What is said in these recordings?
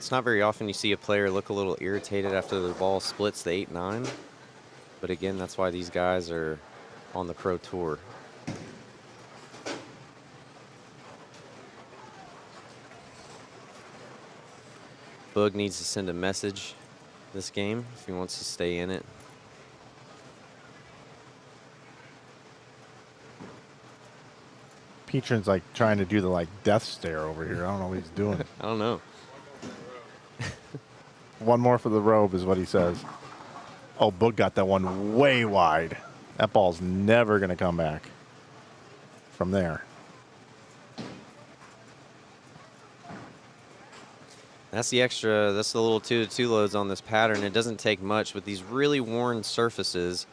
It's not very often you see a player look a little irritated after the ball splits the 8-9. But again, that's why these guys are on the pro tour. Boog needs to send a message this game if he wants to stay in it. Petron's like trying to do the like death stare over here. I don't know what he's doing. I don't know. One more for the robe is what he says. Oh, Boog got that one way wide. That ball's never going to come back from there. That's the extra, that's the little 2-2 loads on this pattern. It doesn't take much with these really worn surfaces.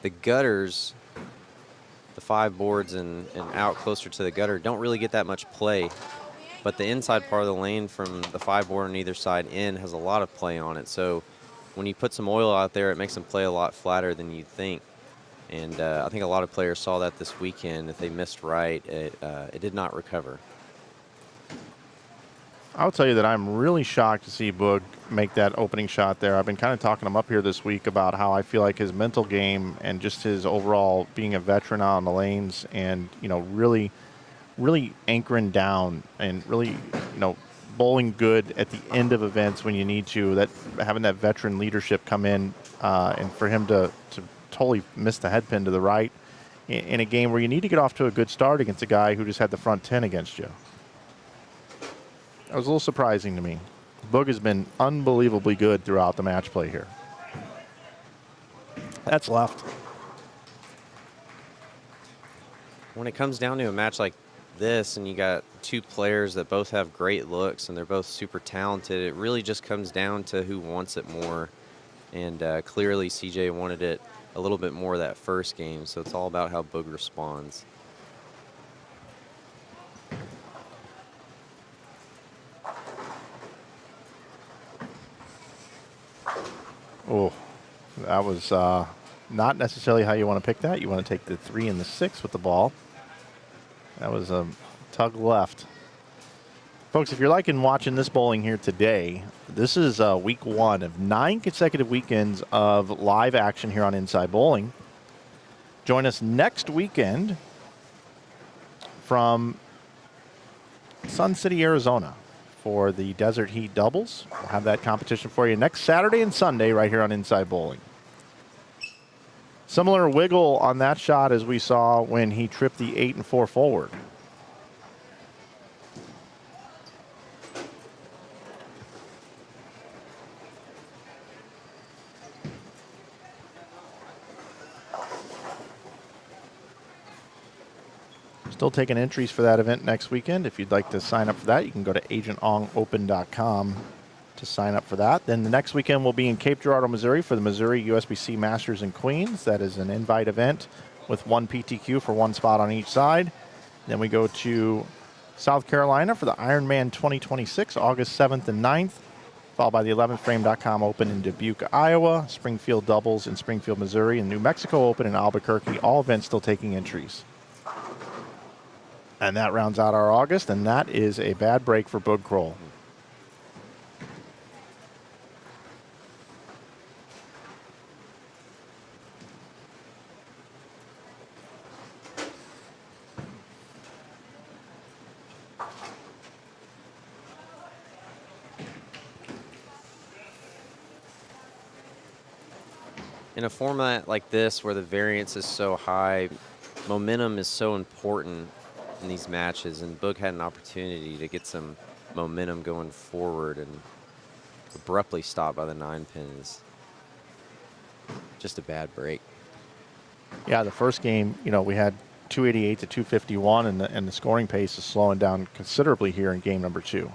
The gutters, the 5 boards and out closer to the gutter don't really get that much play. But the inside part of the lane from the 5 board on either side in has a lot of play on it. So when you put some oil out there, it makes them play a lot flatter than you'd think. And I think a lot of players saw that this weekend. If they missed right, it did not recover. I'll tell you that I'm really shocked to see Boog make that opening shot there. I've been kind of talking him up here this week about how I feel like his mental game and just his overall being a veteran out on the lanes and, you know, really anchoring down and really, you know, bowling good at the end of events when you need to, that having that veteran leadership come in and for him to totally miss the head pin to the right in a game where you need to get off to a good start against a guy who just had the front 10 against you. That was a little surprising to me. Boog has been unbelievably good throughout the match play here. That's left. When it comes down to a match like this and you got 2 players that both have great looks and they're both super talented, it really just comes down to who wants it more. And clearly CJ wanted it a little bit more that first game, so it's all about how Boog responds. Oh, that was not necessarily how you want to pick that. You want to take the 3 and the 6 with the ball. That was a tug left. Folks, if you're liking watching this bowling here today, this is week 1 of 9 consecutive weekends of live action here on Inside Bowling. Join us next weekend from Sun City, Arizona for the Desert Heat doubles. We'll have that competition for you next Saturday and Sunday right here on Inside Bowling. Similar wiggle on that shot as we saw when he tripped the 8 and 4 forward. Still taking entries for that event next weekend. If you'd like to sign up for that, you can go to agentongopen.com to sign up for that. Then the next weekend we'll be in Cape Girardeau, Missouri for the Missouri USBC Masters in Queens. That is an invite event with 1 PTQ for 1 spot on each side. Then we go to South Carolina for the Ironman 2026, August 7th and 9th, followed by the 11thframe.com Open in Dubuque, Iowa, Springfield Doubles in Springfield, Missouri, and New Mexico Open in Albuquerque. All events still taking entries. And that rounds out our August, and that is a bad break for Boog Kroll. In a format like this where the variance is so high, momentum is so important in these matches, and Boog had an opportunity to get some momentum going forward and abruptly stopped by the 9 pins. Just a bad break. Yeah, the first game, you know, we had 288 to 251, and the scoring pace is slowing down considerably here in game number 2.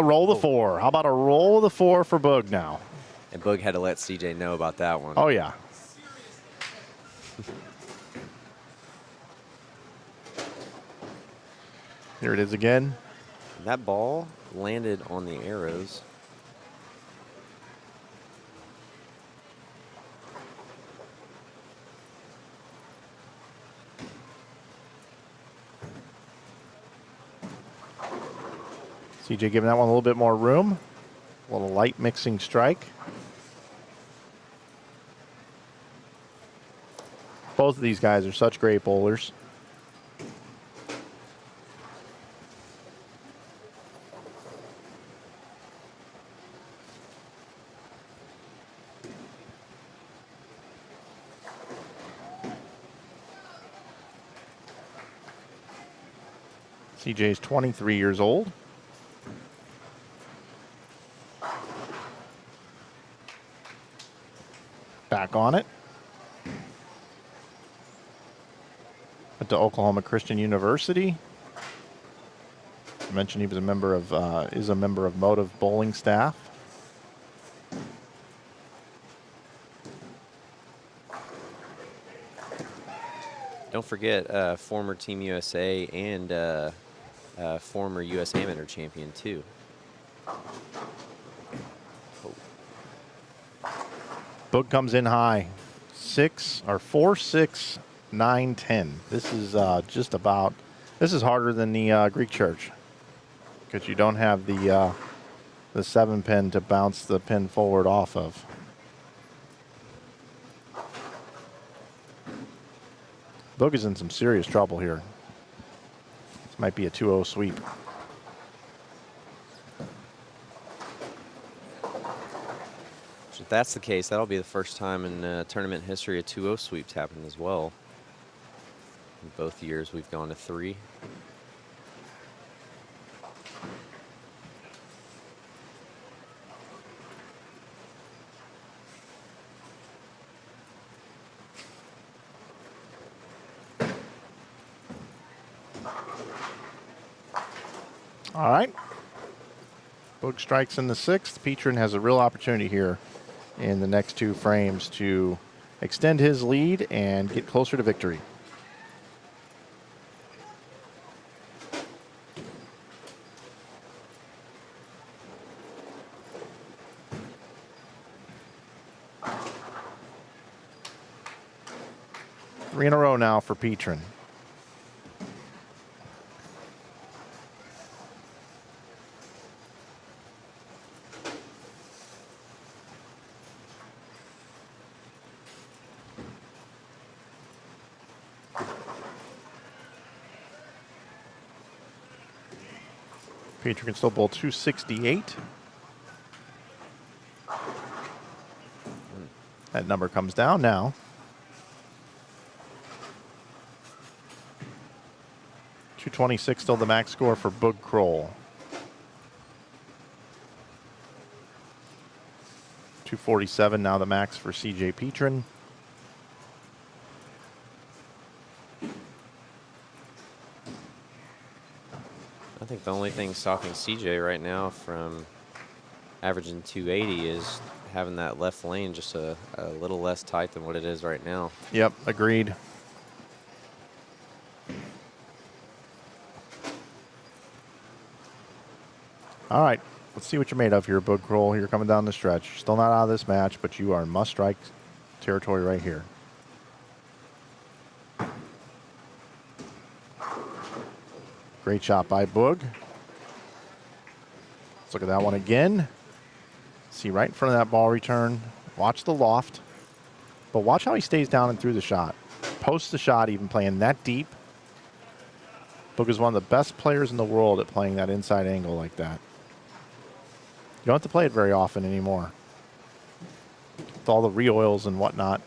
Roll the 4. How about a roll of the 4 for Boog now? And Boog had to let CJ know about that one. Oh, yeah. Here it is again. That ball landed on the arrows. CJ giving that one a little bit more room. A little light mixing strike. Both of these guys are such great bowlers. CJ's 23 years old. Back on it. Went to Oklahoma Christian University. I mentioned he was a member of is a member of Motive bowling staff. Don't forget former Team USA and former U.S. Amateur champion too. Boog comes in high. 4, 6, 9, 10. This is just about. This is harder than the Greek church because you don't have the 7 pin to bounce the pin forward off of. Boog is in some serious trouble here. This might be a 2-0 sweep. If that's the case, that'll be the first time in tournament history a 2-0 sweep's happened as well. In both years we've gone to 3. All right. Boog strikes in the 6th. Petrin has a real opportunity here in the next 2 frames to extend his lead and get closer to victory. Three in a row now for Petrin. Petrin can still bowl 268. That number comes down now. 226 still the max score for Boog Kroll. 247 now the max for CJ Petrin. I think the only thing stopping CJ right now from averaging 280 is having that left lane just a little less tight than what it is right now. Yep, agreed. All right, let's see what you're made of here, Boog Kroll. You're coming down the stretch. You're still not out of this match, but you are in must-strike territory right here. Great shot by Boog. Let's look at that one again. See right in front of that ball return. Watch the loft. But watch how he stays down and through the shot. Post the shot, even playing that deep. Boog is one of the best players in the world at playing that inside angle like that. You don't have to play it very often anymore. With all the re-oils and whatnot.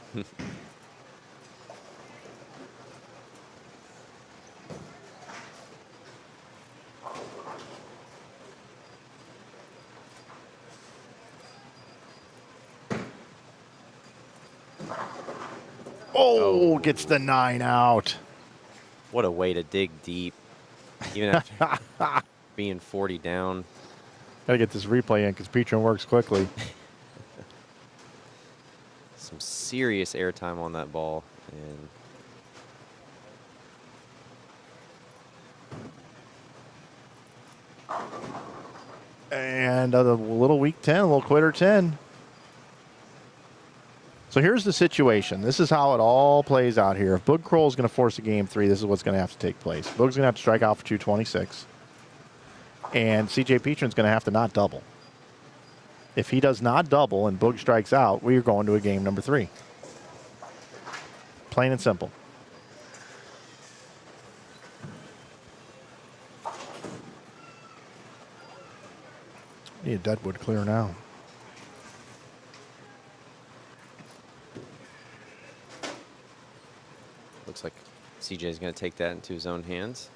Oh, gets the 9 out. What a way to dig deep, even after being 40 down. Gotta get this replay in because Petrin works quickly. Some serious airtime on that ball. And a little weak 10, a little quitter 10. So here's the situation. This is how it all plays out here. If Boog Kroll is going to force a game 3, this is what's going to have to take place. Boog's going to have to strike out for 226. and C.J. Petrin's going to have to not double. If he does not double and Boog strikes out, we are going to a game number 3. Plain and simple. Need a deadwood clear now. Looks like CJ's going to take that into his own hands.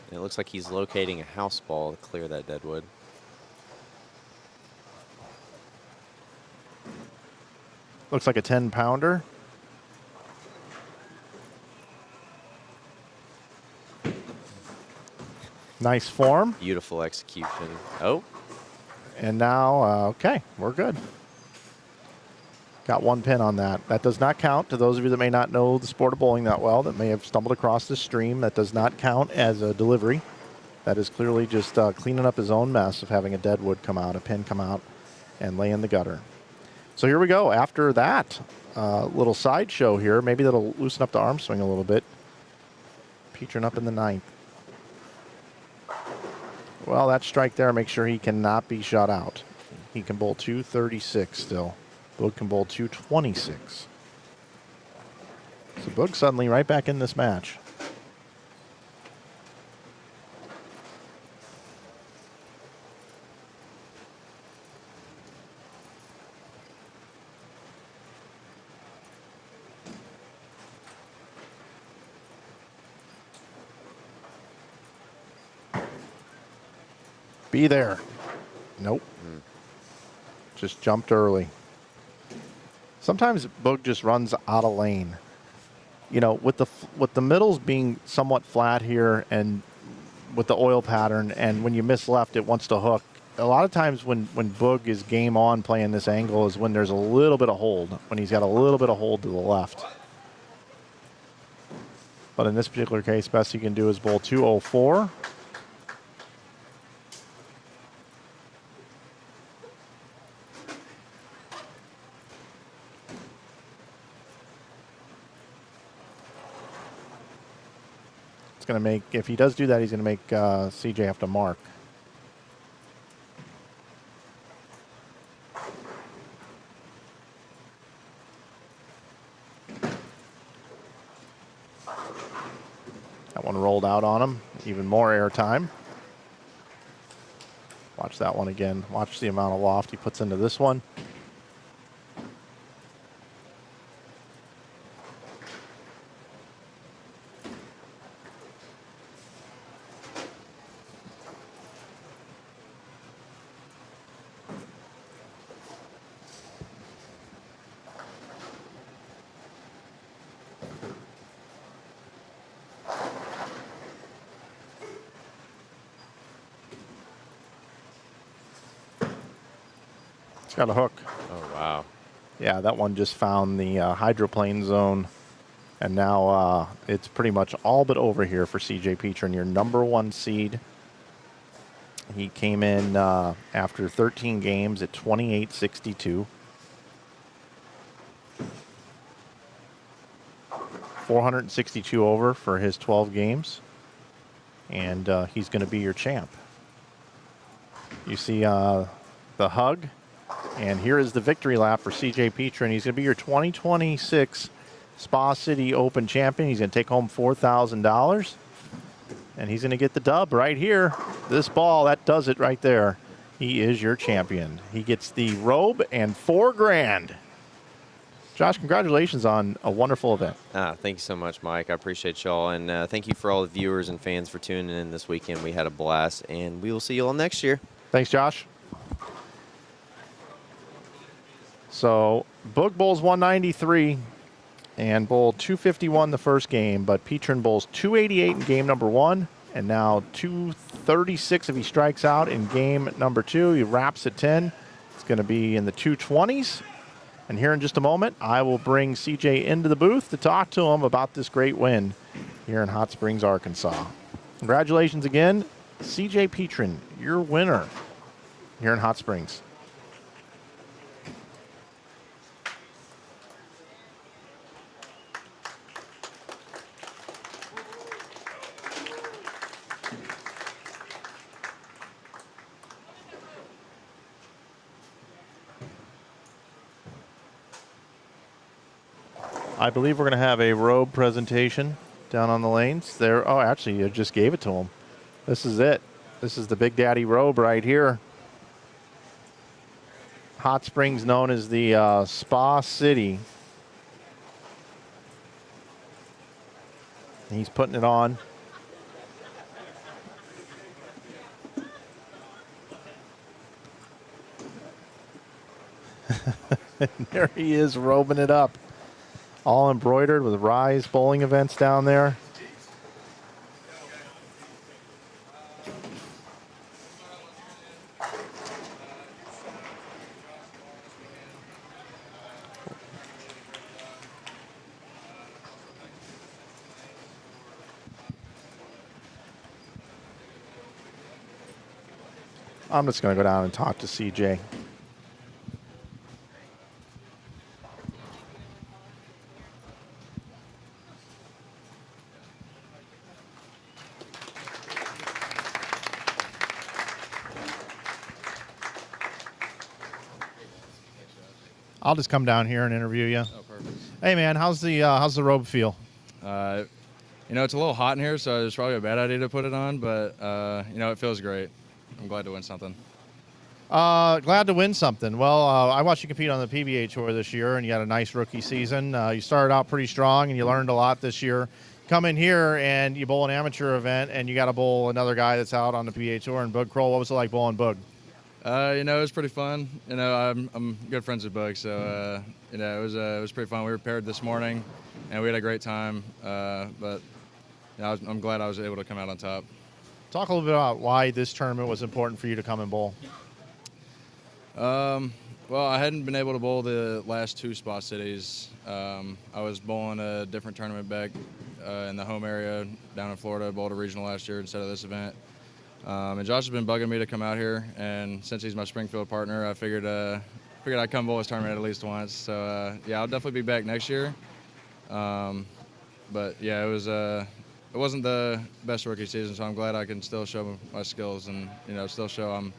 And it looks like he's locating a house ball to clear that deadwood. Looks like a 10-pounder. Nice form. Beautiful execution. Oh. And now, okay, we're good. Got 1 pin on that. That does not count. To those of you that may not know the sport of bowling that well, that may have stumbled across this stream, that does not count as a delivery. That is clearly just cleaning up his own mess of having a deadwood come out, a pin come out, and lay in the gutter. So here we go. After that little sideshow here, maybe that'll loosen up the arm swing a little bit. Petrin up in the 9th. Well, that strike there makes sure he cannot be shut out. He can bowl 236 still. Boog can bowl 226. So Boog suddenly right back in this match. Be there. Nope. Just jumped early. Sometimes Boog just runs out of lane. You know, with the middles being somewhat flat here and with the oil pattern, and when you miss left, it wants to hook. A lot of times when Boog is game on playing this angle is when there's a little bit of hold, when he's got a little bit of hold to the left. But in this particular case, best he can do is bowl 204. Going to make, if he does do that, he's going to make CJ have to mark. That one rolled out on him. Even more air time. Watch that one again. Watch the amount of loft he puts into this one. Got a hook. Oh, wow. Yeah, that one just found the hydroplane zone. And now it's pretty much all but over here for C.J. Petrin, your number 1 seed. He came in after 13 games at 28.62. 462 over for his 12 games. And he's going to be your champ. You see the hug. And here is the victory lap for C.J. Petrin. He's going to be your 2026 Spa City Open champion. He's going to take home $4,000. And he's going to get the dub right here. This ball, that does it right there. He is your champion. He gets the robe and $4 grand. Josh, congratulations on a wonderful event. Thank you so much, Mike. I appreciate y'all. And thank you for all the viewers and fans for tuning in this weekend. We had a blast. And we will see you all next year. Thanks, Josh. So Boog bowls 193 and bowled 251 the first game, but Petrin bowls 288 in game number 1 and now 236 if he strikes out in game number 2. He wraps at 10. It's going to be in the 220s. And here in just a moment, I will bring CJ into the booth to talk to him about this great win here in Hot Springs, Arkansas. Congratulations again, CJ Petrin, your winner here in Hot Springs. I believe we're going to have a robe presentation down on the lanes. There. Oh, actually, you just gave it to him. This is it. This is the Big Daddy robe right here. Hot Springs, known as the Spa City. He's putting it on. There he is, robing it up. All embroidered with Rise bowling events down there. I'm just going to go down and talk to CJ. I'll just come down here and interview you. Oh, perfect. Hey, man, how's the robe feel? It's a little hot in here, so it's probably a bad idea to put it on, but, it feels great. I'm glad to win something. Glad to win something. Well, I watched you compete on the PBA Tour this year, and you had a nice rookie season. You started out pretty strong, and you learned a lot this year. Come in here, and you bowl an amateur event, and you got to bowl another guy that's out on the PBA Tour, and Boog Kroll. What was it like bowling Boog? It was pretty fun. I'm good friends with Boog, so, it was pretty fun. We were paired this morning, and we had a great time, but I'm glad I was able to come out on top. Talk a little bit about why this tournament was important for you to come and bowl. Well, I hadn't been able to bowl the last two Spa Cities. I was bowling a different tournament back in the home area down in Florida. I bowled a regional last year instead of this event. And Josh has been bugging me to come out here, and since he's my Springfield partner, I figured I'd come bowl his tournament at least once. So I'll definitely be back next year. But yeah, it wasn't the best rookie season, so I'm glad I can still show my skills and still show I'm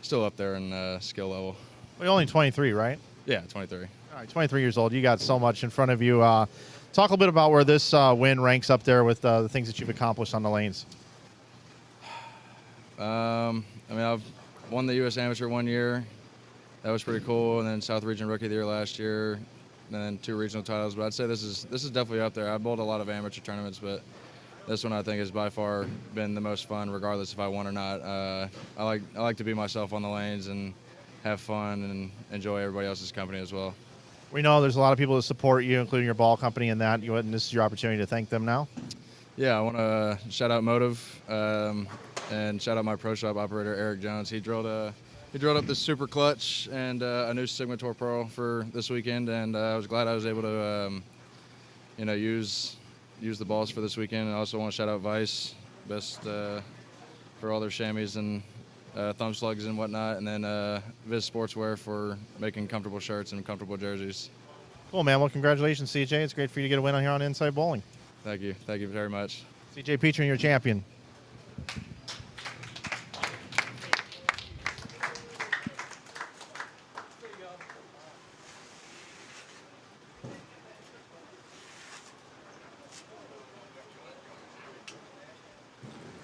still up there in skill level. Well, you're only 23, right? Yeah, 23. All right, 23 years old. You got so much in front of you. Talk a little bit about where this win ranks up there with the things that you've accomplished on the lanes. I've won the U.S. Amateur 1 year. That was pretty cool. And then South Region Rookie of the Year last year. And then 2 regional titles. But I'd say this is definitely up there. I bowled a lot of amateur tournaments, but this one I think has by far been the most fun, regardless if I won or not. I like to be myself on the lanes and have fun and enjoy everybody else's company as well. We know there's a lot of people that support you, including your ball company and that. And this is your opportunity to thank them now. Yeah, I want to shout out Motive and shout out my pro shop operator, Eric Jones. He drilled up this super clutch and a new Sigma Tour Pro for this weekend, and I was glad I was able to use the balls for this weekend. And I also want to shout out Vice, best for all their chamois and thumb slugs and whatnot, and then Viz Sportswear for making comfortable shirts and comfortable jerseys. Cool, man. Well, congratulations, CJ. It's great for you to get a win on here on Inside Bowling. Thank you. Thank you very much. CJ Petrin, your champion.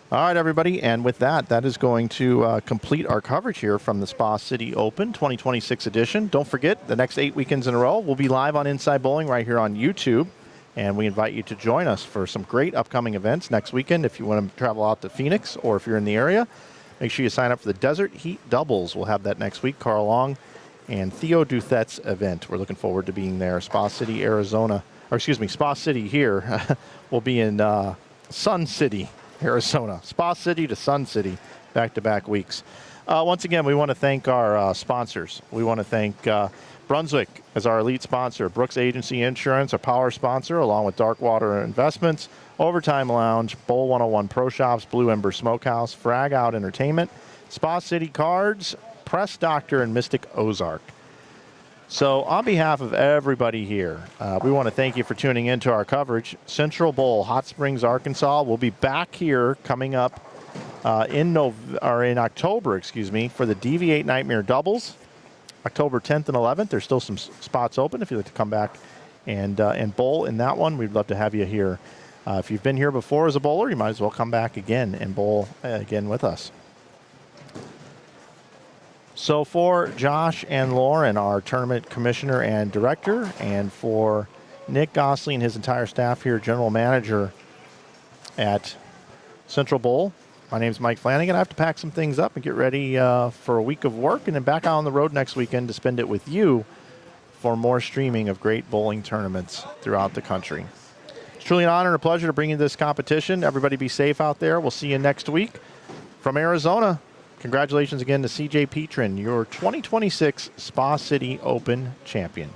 All right, everybody, and with that is going to complete our coverage here from the Spa City Open 2026 edition. Don't forget, the next 8 weekends in a row, we'll be live on Inside Bowling right here on YouTube, and we invite you to join us for some great upcoming events next weekend. If you want to travel out to Phoenix or if you're in the area, make sure you sign up for the Desert Heat Doubles. We'll have that next week. Carl Long and Theo Duthet's event. We're looking forward to being there. Spa City, Arizona, or excuse me, Spa City here will be in Sun City, Arizona. Spa City to Sun City, back-to-back weeks. Once again, we want to thank our sponsors. We want to thank Brunswick as our elite sponsor, Brooks Agency Insurance, a power sponsor, along with Darkwater Investments, Overtime Lounge, Bowl 101 Pro Shops, Blue Ember Smokehouse, Frag Out Entertainment, Spa City Cards, Press Doctor, and Mystic Ozark. So on behalf of everybody here, we want to thank you for tuning in to our coverage. Central Bowl, Hot Springs, Arkansas. We'll be back here coming up in October, for the DV8 Nightmare Doubles, October 10th and 11th. There's still some spots open if you'd like to come back and bowl in that one. We'd love to have you here. If you've been here before as a bowler, you might as well come back again and bowl again with us. So for Josh and Lauren, our tournament commissioner and director, and for Nick Gosling and his entire staff here, general manager at Central Bowl, my name's Mike Flanagan. I have to pack some things up and get ready for a week of work and then back out on the road next weekend to spend it with you for more streaming of great bowling tournaments throughout the country. It's truly an honor and a pleasure to bring you this competition. Everybody be safe out there. We'll see you next week. From Arizona, congratulations again to CJ Petrin, your 2026 Spa City Open champion.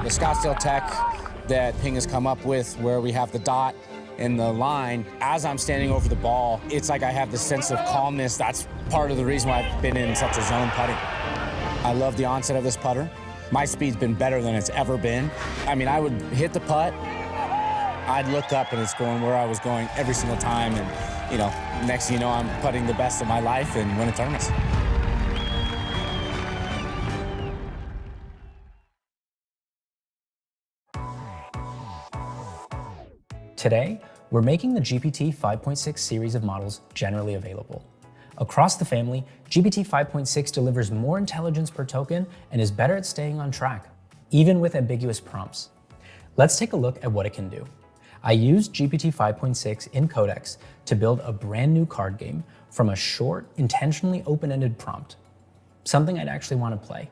The Scottsdale tech that Ping has come up with, where we have the dot in the line, as I'm standing over the ball, it's like I have this sense of calmness. That's part of the reason why I've been in such a zone putting. I love the onset of this putter. My speed's been better than it's ever been. I mean, I would hit the putt, I'd look up and it's going where I was going every single time, and you know, next thing you know, I'm putting the best of my life and winning tournaments. Today, we're making the GPT 5.6 series of models generally available. Across the family, GPT 5.6 delivers more intelligence per token and is better at staying on track, even with ambiguous prompts. Let's take a look at what it can do. I used GPT 5.6 in Codex to build a brand new card game from a short, intentionally open-ended prompt, something I'd actually want to play.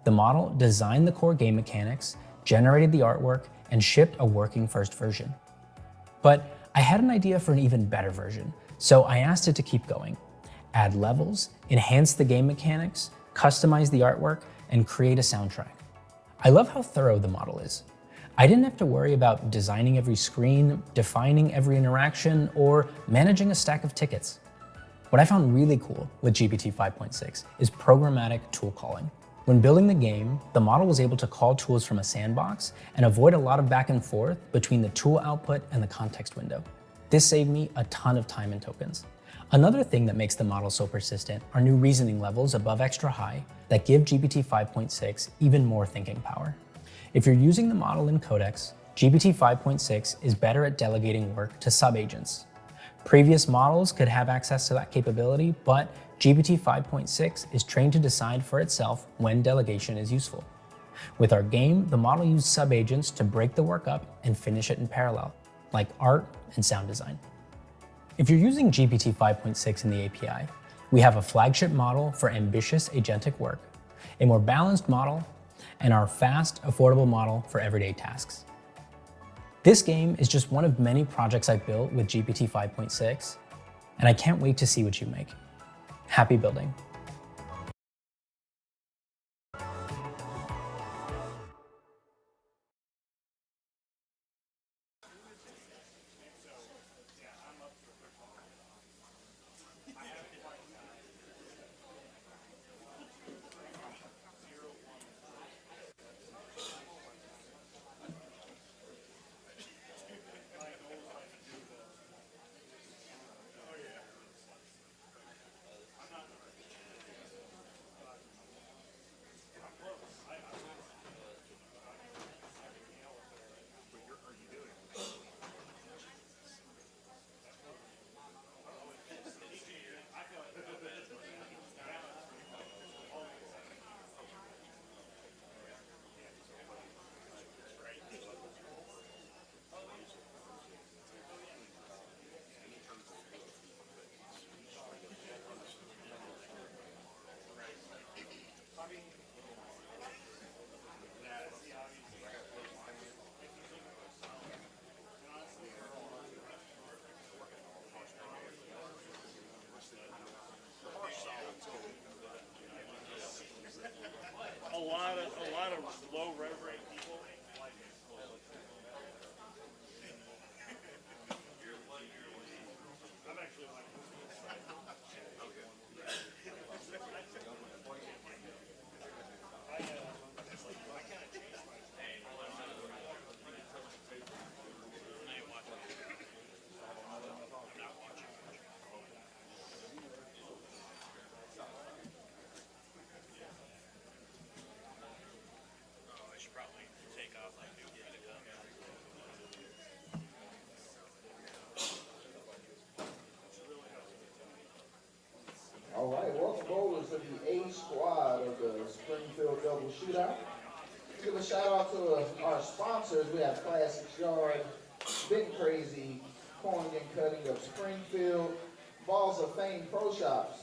The model designed the core game mechanics, generated the artwork, and shipped a working first version. But I had an idea for an even better version, so I asked it to keep going, add levels, enhance the game mechanics, customize the artwork, and create a soundtrack. I love how thorough the model is. I didn't have to worry about designing every screen, defining every interaction, or managing a stack of tickets. What I found really cool with GPT 5.6 is programmatic tool calling. When building the game, the model was able to call tools from a sandbox and avoid a lot of back and forth between the tool output and the context window. This saved me a ton of time and tokens. Another thing that makes the model so persistent are new reasoning levels above extra high that give GPT 5.6 even more thinking power. If you're using the model in Codex, GPT 5.6 is better at delegating work to subagents. Previous models could have access to that capability, but GPT 5.6 is trained to decide for itself when delegation is useful. With our game, the model used subagents to break the work up and finish it in parallel, like art and sound design. If you're using GPT 5.6 in the API, we have a flagship model for ambitious agentic work, a more balanced model, and our fast, affordable model for everyday tasks. This game is just one of many projects I've built with GPT 5.6, and I can't wait to see what you make. Happy building. A lot of low rev rate people like it. I'm actually like All right, welcome bowlers to the A squad of the Springfield Double Shootout. Give a shout out to our sponsors. We have Classics Yard, Big Crazy, Corn and Cutting of Springfield, Balls of Fame Pro Shops,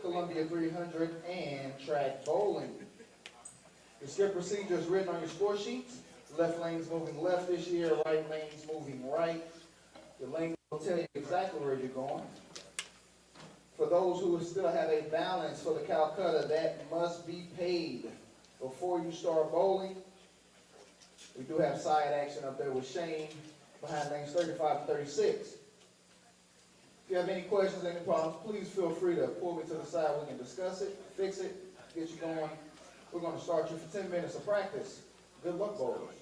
Columbia 300, and Track Bowling. The skip procedure is written on your score sheets. Left lane's moving left this year, right lane's moving right. The lane will tell you exactly where you're going. For those who still have a balance for the Calcutta, that must be paid before you start bowling. We do have side action up there with Shane behind lanes 35 and 36. If you have any questions, any problems, please feel free to pull me to the side. We can discuss it, fix it, get you going. We're going to start you for 10 minutes of practice. Good luck, bowlers.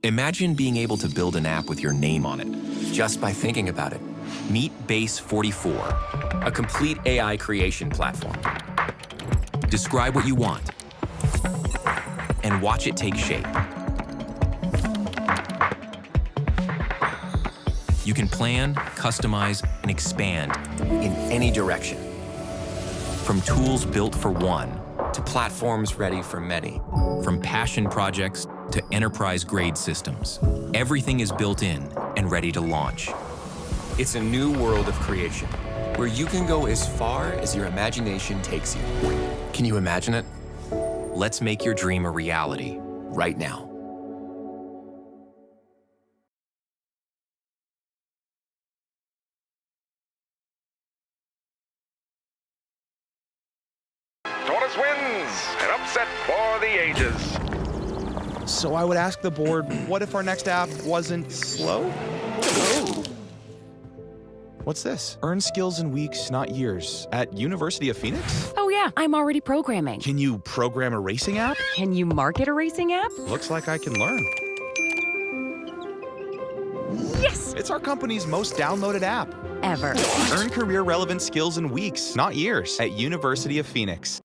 Imagine being able to build an app with your name on it, just by thinking about it. Meet Base 44, a complete AI creation platform. Describe what you want, and watch it take shape. You can plan, customize, and expand in any direction. From tools built for one to platforms ready for many. From passion projects to enterprise-grade systems. Everything is built in and ready to launch. It's a new world of creation, where you can go as far as your imagination takes you. Can you imagine it? Let's make your dream a reality right now. Tortoise wins! An upset for the ages. So I would ask the board, what if our next app wasn't slow? What's this? Earn skills in weeks, not years. At University of Phoenix? Oh yeah, I'm already programming. Can you program a racing app? Can you market a racing app? Looks like I can learn. Yes! It's our company's most downloaded app. Ever. Earn career-relevant skills in weeks, not years. At University of Phoenix.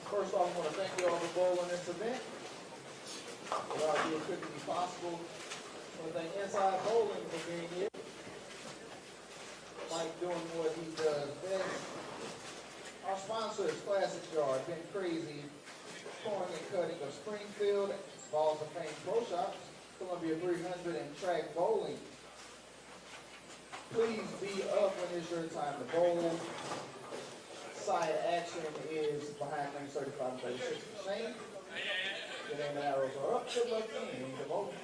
First off, I want to thank you all for bowling this event. Without you, it couldn't be possible. I want to thank Inside Bowling for being here. Mike doing what he does best. Our sponsors, Classic Yard, Been Crazy, Pouring and Cutting of Springfield, Balls of Fame Pro Shops, Columbia 300, and Track Bowling. Please be up when it's your time to bowl. Side action is behind lanes 35 and 36%. Your name and arrows are up. Good luck in the bowl.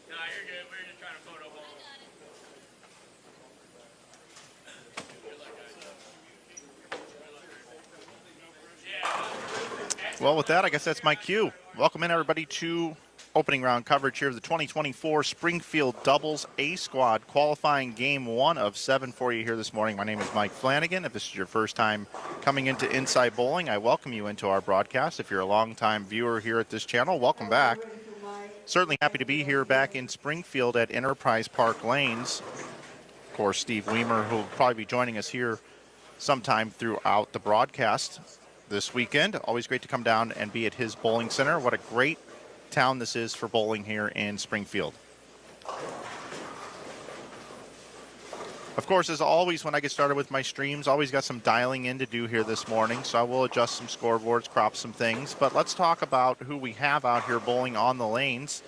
Nah, you're good. We were just trying to photo ball. Well, with that, I guess that's my cue. Welcome in, everybody, to opening round coverage here of the 2024 Springfield Doubles A Squad qualifying game 1 of 7 for you here this morning. My name is Mike Flanagan. If this is your first time coming into Inside Bowling, I welcome you into our broadcast. If you're a longtime viewer here at this channel, welcome back. Certainly happy to be here back in Springfield at Enterprise Park Lanes. Of course, Steve Weimer, who will probably be joining us here sometime throughout the broadcast this weekend. Always great to come down and be at his bowling center. What a great town this is for bowling here in Springfield. Of course, as always, when I get started with my streams, always got some dialing in to do here this morning, so I will adjust some scoreboards, crop some things. But let's talk about who we have out here bowling on the lanes.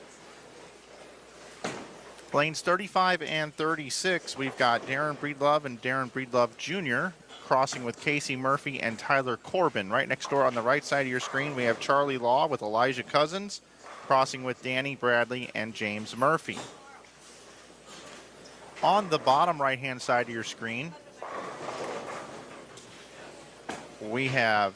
Lanes 35 and 36, we've got Darren Breedlove and Darren Breedlove Jr. crossing with Casey Murphy and Tyler Corbin. Right next door on the right side of your screen, we have Charlie Law with Elijah Cousins crossing with Danny Bradley and James Murphy. On the bottom right-hand side of your screen, we have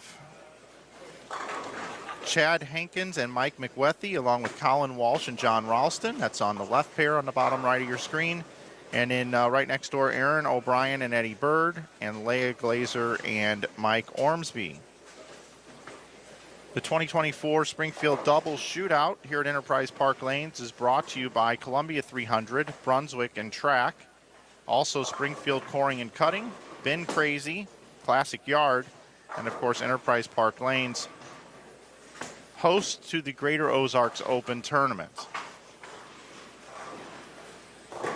Chad Hankins and Mike McWethy, along with Colin Walsh and John Ralston. That's on the left pair on the bottom right of your screen. And in right next door, Aaron O'Brien and Eddie Bird, and Leah Glazer and Mike Ormsby. The 2024 Springfield Double Shootout here at Enterprise Park Lanes is brought to you by Columbia 300, Brunswick and Track, also Springfield Coring and Cutting, Ben Crazy, Classic Yard, and of course Enterprise Park Lanes, host to the Greater Ozarks Open Tournament. I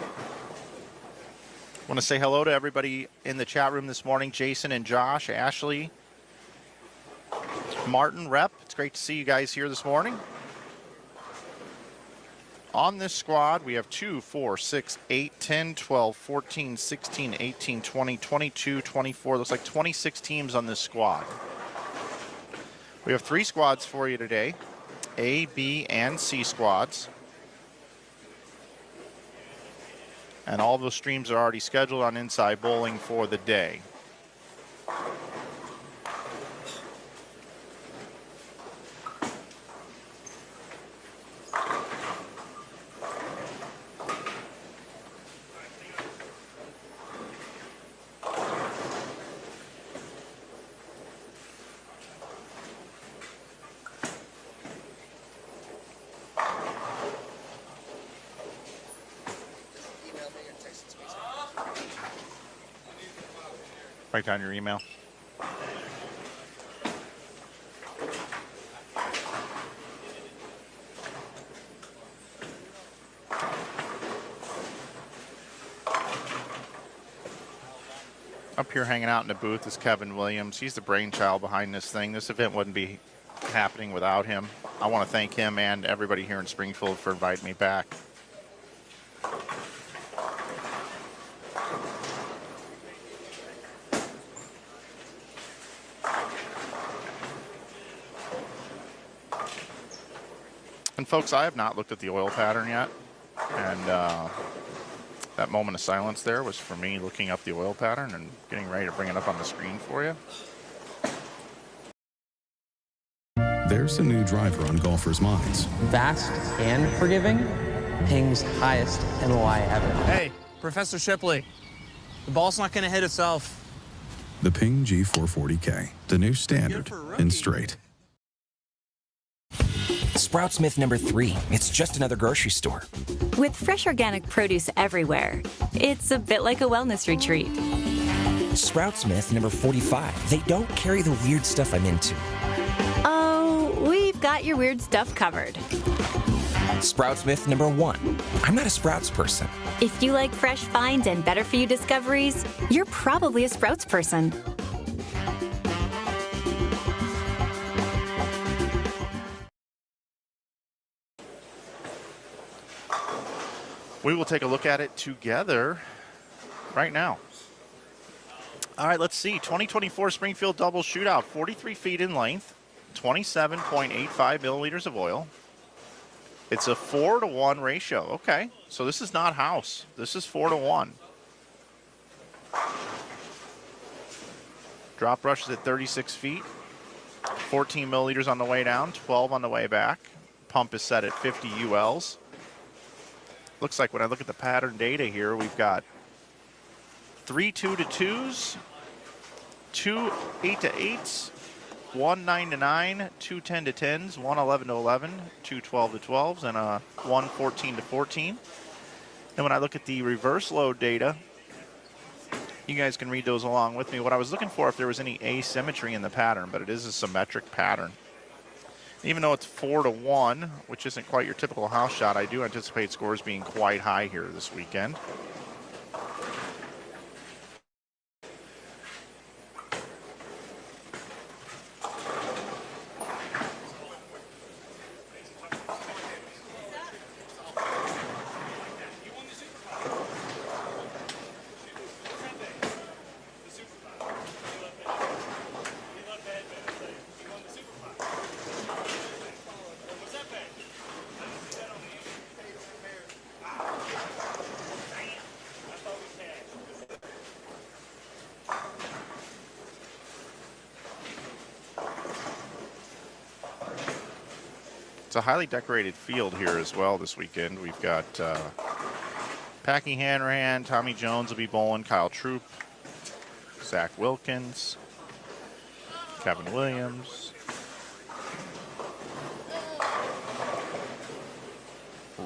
want to say hello to everybody in the chat room this morning. Jason and Josh, Ashley, Martin, Rep. It's great to see you guys here this morning. On this squad, we have 2, 4, 6, 8, 10, 12, 14, 16, 18, 20, 22, 24. Looks like 26 teams on this squad. We have 3 squads for you today, A, B, and C squads. And all those streams are already scheduled on Inside Bowling for the day. Write down your email. Up here hanging out in the booth is Kevin Williams. He's the brainchild behind this thing. This event wouldn't be happening without him. I want to thank him and everybody here in Springfield for inviting me back. And folks, I have not looked at the oil pattern yet, and that moment of silence there was for me looking up the oil pattern and getting ready to bring it up on the screen for you. There's a new driver on golfers' minds. Fast and forgiving, Ping's highest NOI ever. Hey, Professor Shipley, the ball's not going to hit itself. The Ping G440K, the new standard in straight. Sprout Smith #3. It's just another grocery store. With fresh organic produce everywhere, it's a bit like a wellness retreat. Sprout Smith #45. They don't carry the weird stuff I'm into. Oh, we've got your weird stuff covered. Sprout Smith #1. I'm not a Sprouts person. If you like fresh finds and better for you discoveries, you're probably a Sprouts person. We will take a look at it together right now. All right, let's see. 2024 Springfield Double Shootout, 43 feet in length, 27.85 milliliters of oil. It's a 4-to-1 ratio. Okay, so this is not house. This is 4-to-1. Drop rush is at 36 feet, 14 milliliters on the way down, 12 on the way back. Pump is set at 50 ULs. Looks like when I look at the pattern data here, we've got 3 2-to-2s, 2 8-to-8s, 1 9-to-9, 2 10-to-10s, 1 11-to-11, 2 12-to-12s, and a 1 14-to-14. And when I look at the reverse load data, you guys can read those along with me. What I was looking for if there was any asymmetry in the pattern, but it is a symmetric pattern. Even though it's 4-to-1, which isn't quite your typical house shot, I do anticipate scores being quite high here this weekend. It's a highly decorated field here as well this weekend. We've got Packy Hanrahan, Tommy Jones will be bowling, Kyle Troop, Zach Wilkins, Kevin Williams.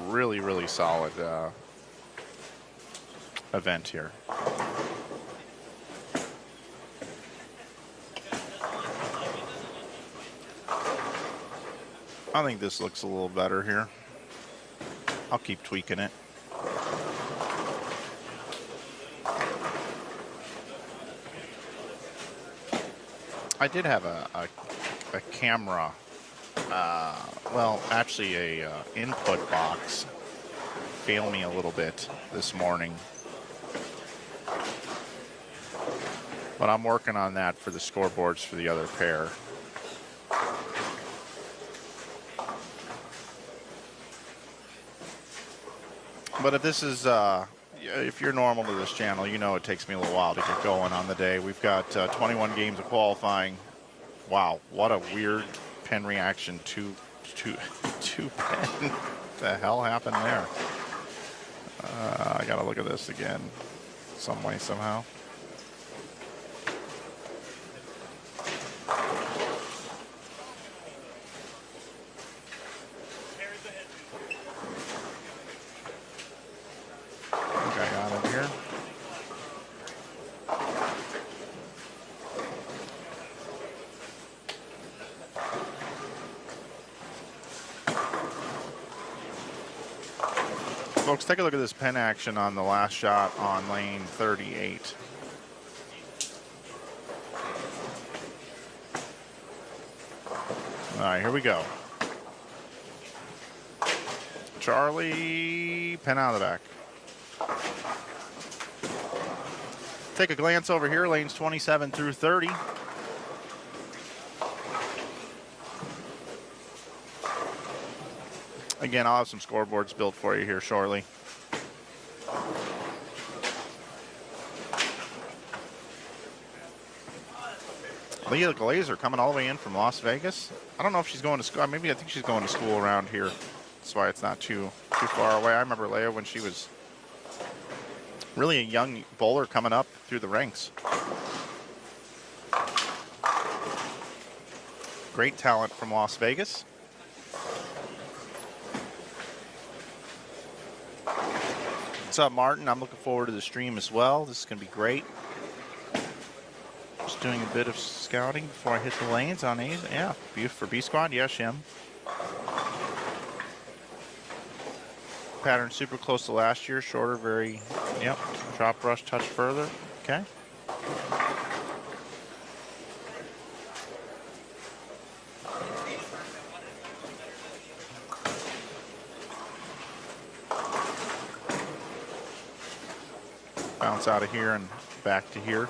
Really, really solid event here. I think this looks a little better here. I'll keep tweaking it. I did have a camera, well, actually a input box fail me a little bit this morning. But I'm working on that for the scoreboards for the other pair. But if this is, if you're normal to this channel, you know it takes me a little while to get going on the day. We've got 21 games of qualifying. Wow, what a weird pin reaction. Two pin. What the hell happened there? I gotta look at this again, some way, somehow. Folks, take a look at this pin action on the last shot on lane 38. All right, here we go. Charlie, pin out of the back. Take a glance over here, lanes 27 through 30. Again, I'll have some scoreboards built for you here shortly. Leah Glazer coming all the way in from Las Vegas. I don't know if she's going to school. Maybe I think she's going to school around here. That's why it's not too far away. I remember Leah when she was really a young bowler coming up through the ranks. Great talent from Las Vegas. What's up, Martin? I'm looking forward to the stream as well. This is going to be great. Just doing a bit of scouting before I hit the lanes on A's. Yeah, for B Squad. Yeah, Shim. Pattern super close to last year. Shorter, very, yep. Drop brush, touch further. Okay. Bounce out of here and back to here.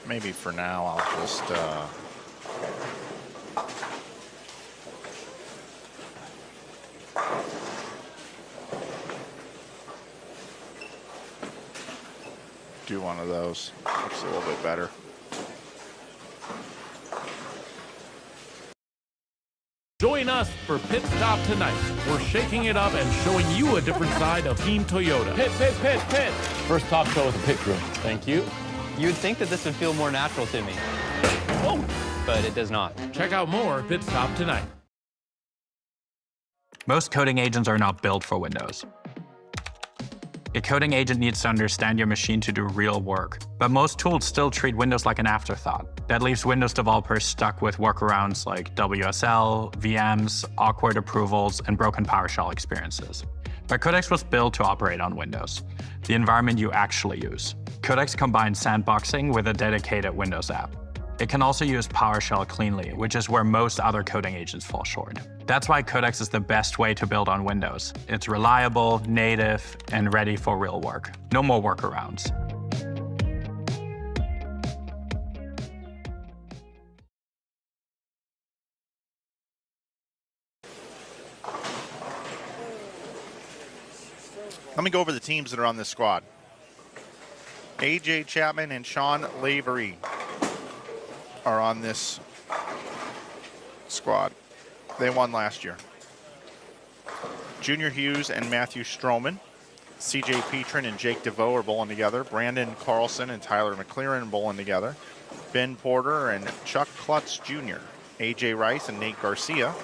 Maybe for now I'll just do one of those. Looks a little bit better. Join us for Pit Stop tonight. We're shaking it up and showing you a different side of Team Toyota. Pit, pit, pit, pit. First talk show with a pit crew. Thank you. You'd think that this would feel more natural to me. Oh, but it does not. Check out more Pit Stop tonight. Most coding agents are not built for Windows. A coding agent needs to understand your machine to do real work, but most tools still treat Windows like an afterthought. That leaves Windows developers stuck with workarounds like WSL, VMs, awkward approvals, and broken PowerShell experiences. But Codex was built to operate on Windows, the environment you actually use. Codex combines sandboxing with a dedicated Windows app. It can also use PowerShell cleanly, which is where most other coding agents fall short. That's why Codex is the best way to build on Windows. It's reliable, native, and ready for real work. No more workarounds. Let me go over the teams that are on this squad. AJ Chapman and Sean Lavery. are on this squad. They won last year. Junior Hughes and Matthew Stroman. CJ Petrin and Jake DeVoe are bowling together. Brandon Carlson and Tyler McLaren bowling together. Ben Porter and Chuck Klutz Jr. AJ Rice and Nate Garcia.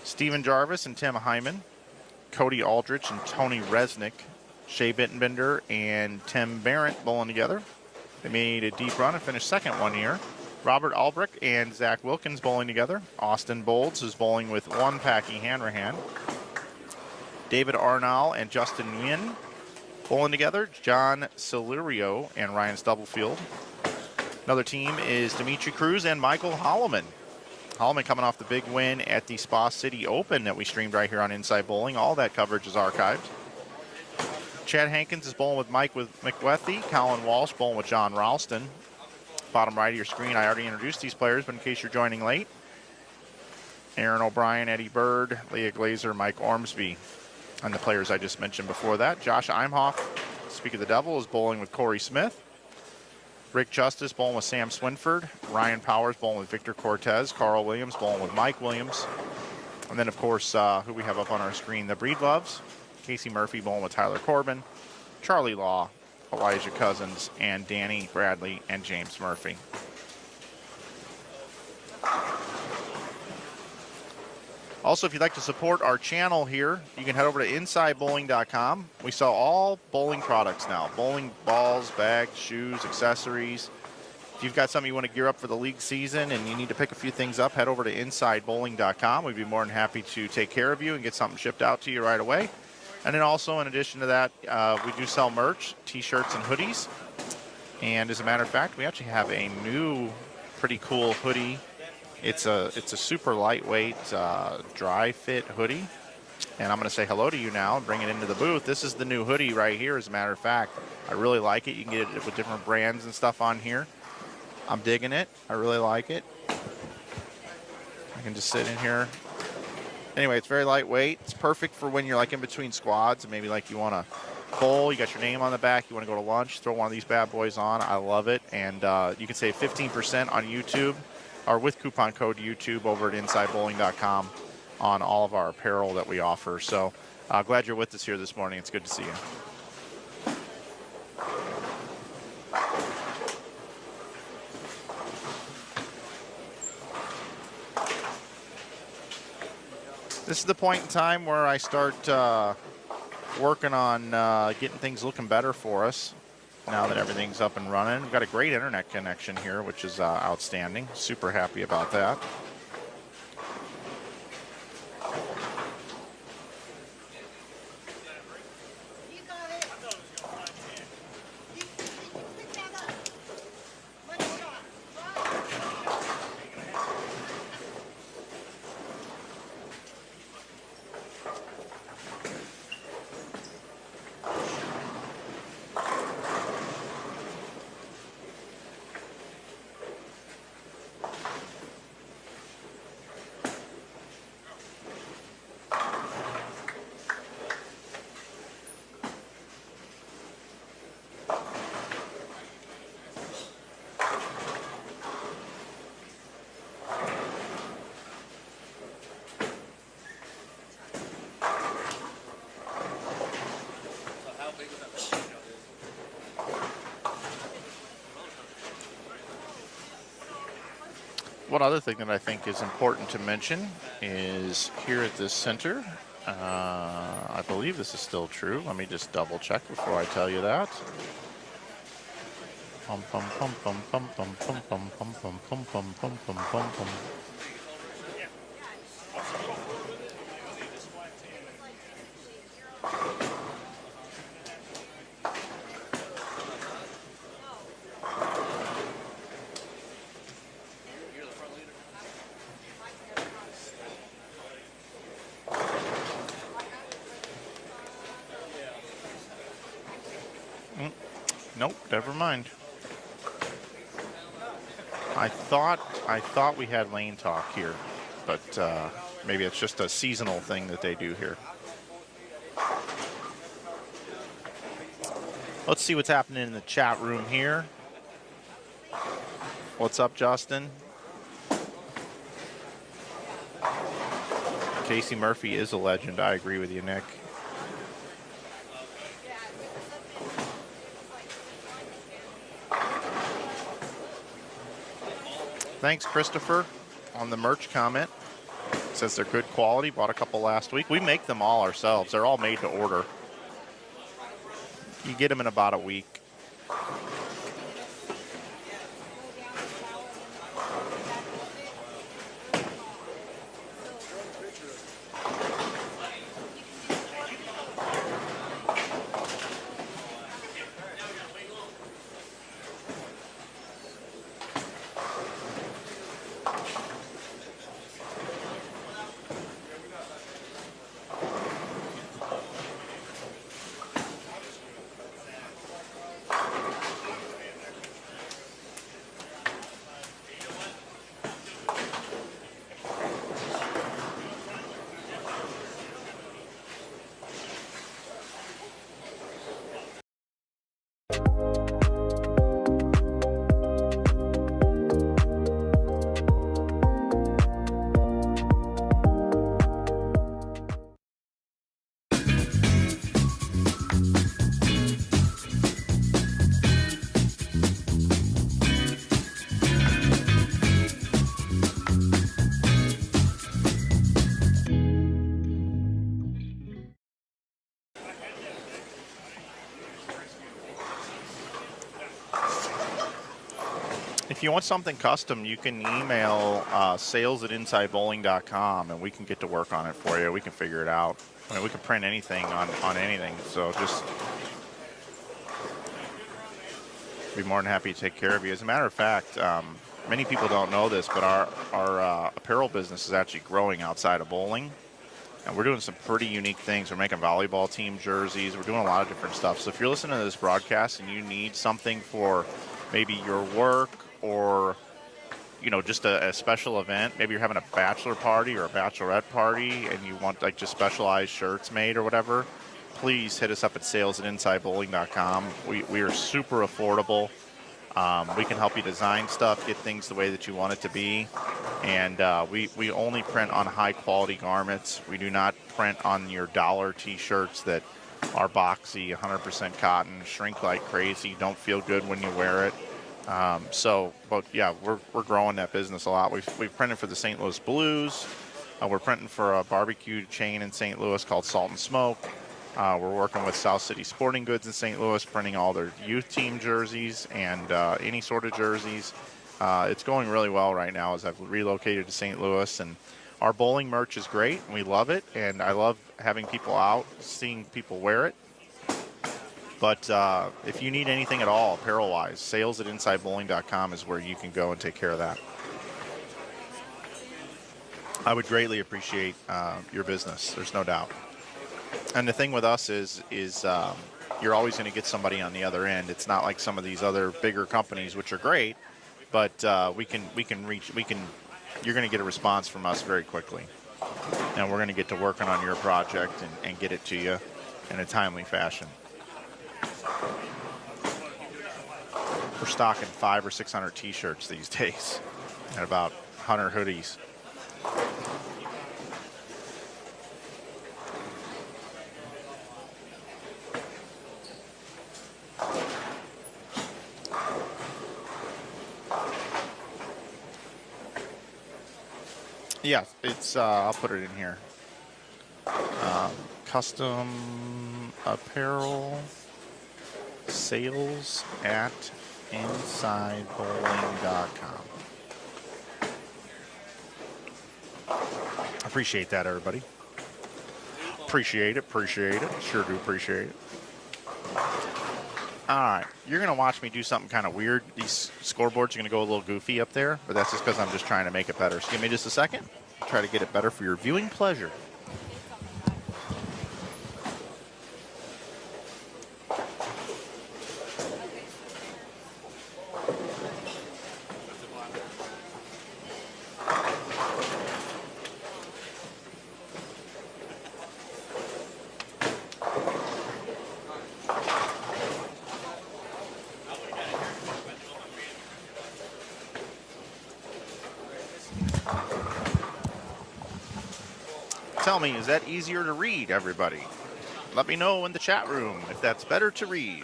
Steven Jarvis and Tim Hyman. Cody Aldrich and Tony Resnick. Shea Bittenbender and Tim Barrett bowling together. They made a deep run and finished second one year. Robert Albrecht and Zach Wilkins bowling together. Austin Bolds is bowling with one Packy Hanrahan. David Arnall and Justin Nguyen bowling together. John Silurio and Ryan Stubblefield. Another team is Dimitri Cruz and Michael Holloman. Holloman coming off the big win at the Spa City Open that we streamed right here on Inside Bowling. All that coverage is archived. Chad Hankins is bowling with Mike McWethy. Colin Walsh bowling with John Ralston. Bottom right of your screen, I already introduced these players, but in case you're joining late, Aaron O'Brien, Eddie Bird, Leah Glazer, Mike Ormsby, and the players I just mentioned before that. Josh Imhoff, Speak of the Devil, is bowling with Corey Smith. Rick Justice bowling with Sam Swinford. Ryan Powers bowling with Victor Cortez. Carl Williams bowling with Mike Williams. And then, of course, who we have up on our screen, the Breedloves. Casey Murphy bowling with Tyler Corbin. Charlie Law, Elijah Cousins, and Danny Bradley and James Murphy. Also, if you'd like to support our channel here, you can head over to InsideBowling.com. We sell all bowling products now. Bowling balls, bags, shoes, accessories. If you've got something you want to gear up for the league season and you need to pick a few things up, head over to InsideBowling.com. We'd be more than happy to take care of you and get something shipped out to you right away. And then also, in addition to that, we do sell merch, t-shirts and hoodies. And as a matter of fact, we actually have a new pretty cool hoodie. It's a super lightweight, dry fit hoodie. And I'm going to say hello to you now and bring it into the booth. This is the new hoodie right here, as a matter of fact. I really like it. You can get it with different brands and stuff on here. I'm digging it. I really like it. I can just sit in here. Anyway, it's very lightweight. It's perfect for when you're like in between squads and maybe like you want to bowl, you got your name on the back, you want to go to lunch, throw one of these bad boys on. I love it. And you can save 15% on YouTube or with coupon code YouTube over at InsideBowling.com on all of our apparel that we offer. So glad you're with us here this morning. It's good to see you. This is the point in time where I start working on getting things looking better for us now that everything's up and running. We've got a great internet connection here, which is outstanding. Super happy about that. One other thing that I think is important to mention is here at this center, I believe this is still true. Let me just double check before I tell you that. Pum pum pum pum pum pum pum pum pum pum pum pum pum pum pum pum. Nope, never mind. I thought we had lane talk here, but maybe it's just a seasonal thing that they do here. Let's see what's happening in the chat room here. What's up, Justin? Casey Murphy is a legend. I agree with you, Nick. Thanks, Christopher, on the merch comment. Says they're good quality. Bought a couple last week. We make them all ourselves. They're all made to order. You get them in about a week. If you want something custom, you can email sales@insidebowling.com and we can get to work on it for you. We can figure it out. I mean, we can print anything on anything. So just be more than happy to take care of you. As a matter of fact, many people don't know this, but our apparel business is actually growing outside of bowling. And we're doing some pretty unique things. We're making volleyball team jerseys. We're doing a lot of different stuff. So if you're listening to this broadcast and you need something for maybe your work, or just a special event, maybe you're having a bachelor party or a bachelorette party and you want like just specialized shirts made or whatever, please hit us up at sales@insidebowling.com. We are super affordable. We can help you design stuff, get things the way that you want it to be, and we only print on high quality garments. We do not print on your dollar t-shirts that are boxy, 100% cotton, shrink like crazy, don't feel good when you wear it. But yeah, we're growing that business a lot. We've printed for the St. Louis Blues. We're printing for a barbecue chain in St. Louis called Salt and Smoke. We're working with South City Sporting Goods in St. Louis, printing all their youth team jerseys and any sort of jerseys. It's going really well right now as I've relocated to St. Louis, and our bowling merch is great, and we love it, and I love having people out, seeing people wear it. But if you need anything at all, apparel-wise, sales@insidebowling.com is where you can go and take care of that. I would greatly appreciate your business. There's no doubt. And the thing with us is you're always going to get somebody on the other end. It's not like some of these other bigger companies, which are great, but you're going to get a response from us very quickly, and we're going to get to working on your project and get it to you in a timely fashion. We're stocking 500 or 600 t-shirts these days and about 100 hoodies. Yeah, it's I'll put it in here. Custom apparel sales@insidebowling.com. Appreciate that, everybody. Appreciate it. Sure do appreciate it. All right, you're going to watch me do something kind of weird. These scoreboards are going to go a little goofy up there, but that's just because I'm just trying to make it better. So give me just a second. Try to get it better for your viewing pleasure. tell me, is that easier to read, everybody? Let me know in the chat room if that's better to read.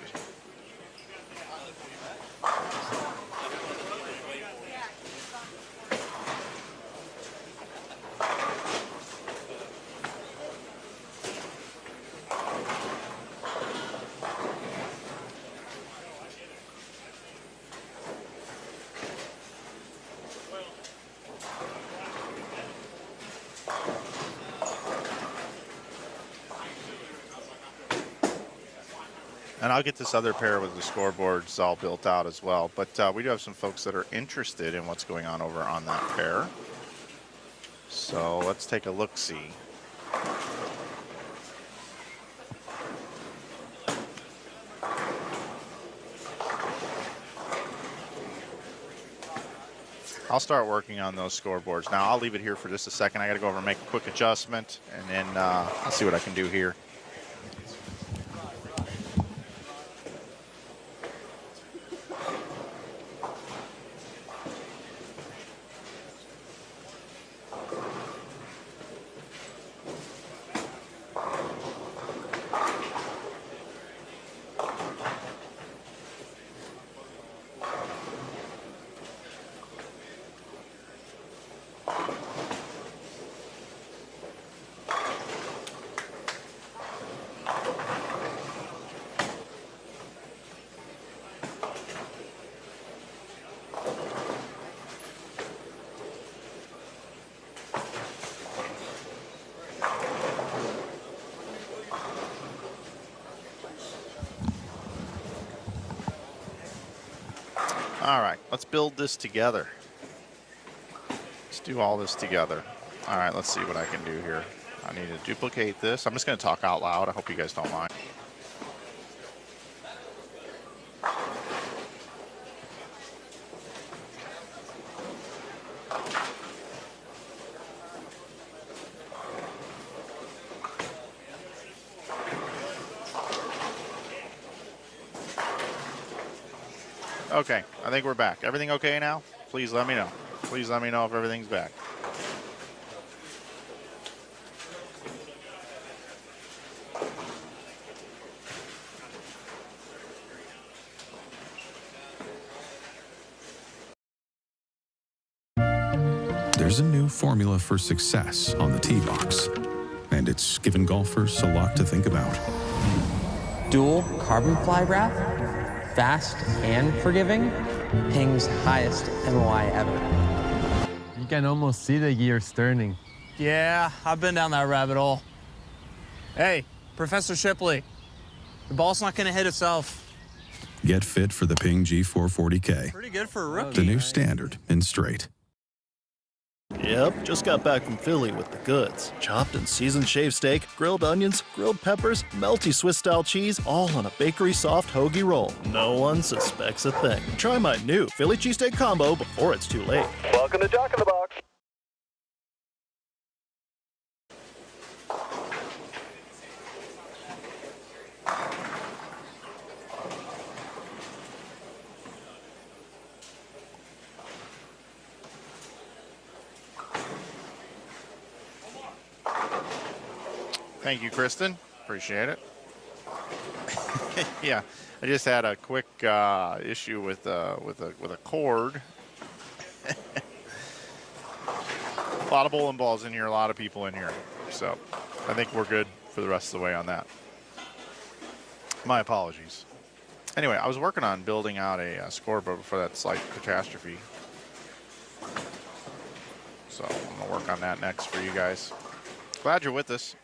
And I'll get this other pair with the scoreboards all built out as well. But we do have some folks that are interested in what's going on over on that pair. So let's take a look-see. I'll start working on those scoreboards. Now, I'll leave it here for just a second. I got to go over and make a quick adjustment, and then I'll see what I can do here. All right, let's build this together. Let's do all this together. All right, let's see what I can do here. I need to duplicate this. I'm just going to talk out loud. I hope you guys don't mind. Okay, I think we're back. Everything okay now? Please let me know. Please let me know if everything's back. There's a new formula for success on the tee box, and it's given golfers a lot to think about. Dual carbon fly wrap, fast and forgiving, Ping's highest MOI ever. You can almost see the gears turning. Yeah, I've been down that rabbit hole. Hey, Professor Shipley, the ball's not going to hit itself. Get fit for the Ping G440K. Pretty good for a rookie. The new standard in straight. Yep, just got back from Philly with the goods. Chopped and seasoned shaved steak, grilled onions, grilled peppers, melty Swiss-style cheese, all on a bakery soft hoagie roll. No one suspects a thing. Try my new Philly cheesesteak combo before it's too late. Welcome to Jock in the Box. Thank you, Kristen. Appreciate it. Yeah, I just had a quick issue with a cord. A lot of bowling balls in here, a lot of people in here. So I think we're good for the rest of the way on that. My apologies. Anyway, I was working on building out a scoreboard for that slight catastrophe. So I'm going to work on that next for you guys. Glad you're with us.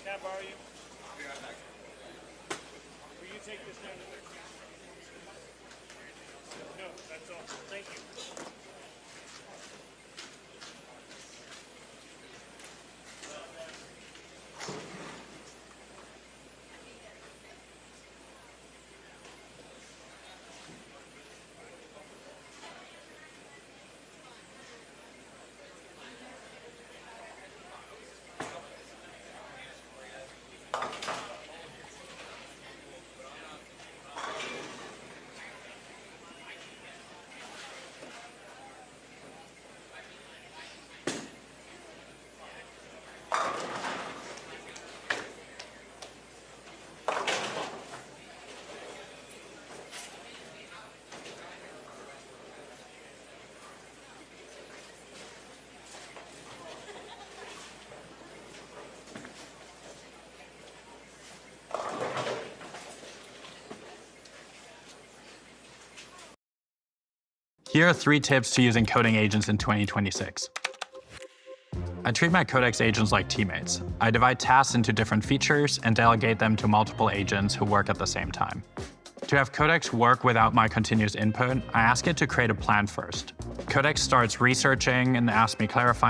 Can I borrow you? Will you take this down to 13? No, that's all. Thank you. Here are 3 tips to using coding agents in 2026. I treat my Codex agents like teammates. I divide tasks into different features and delegate them to multiple agents who work at the same time. To have Codex work without my continuous input, I ask it to create a plan first. Codex starts researching and asks me clarifying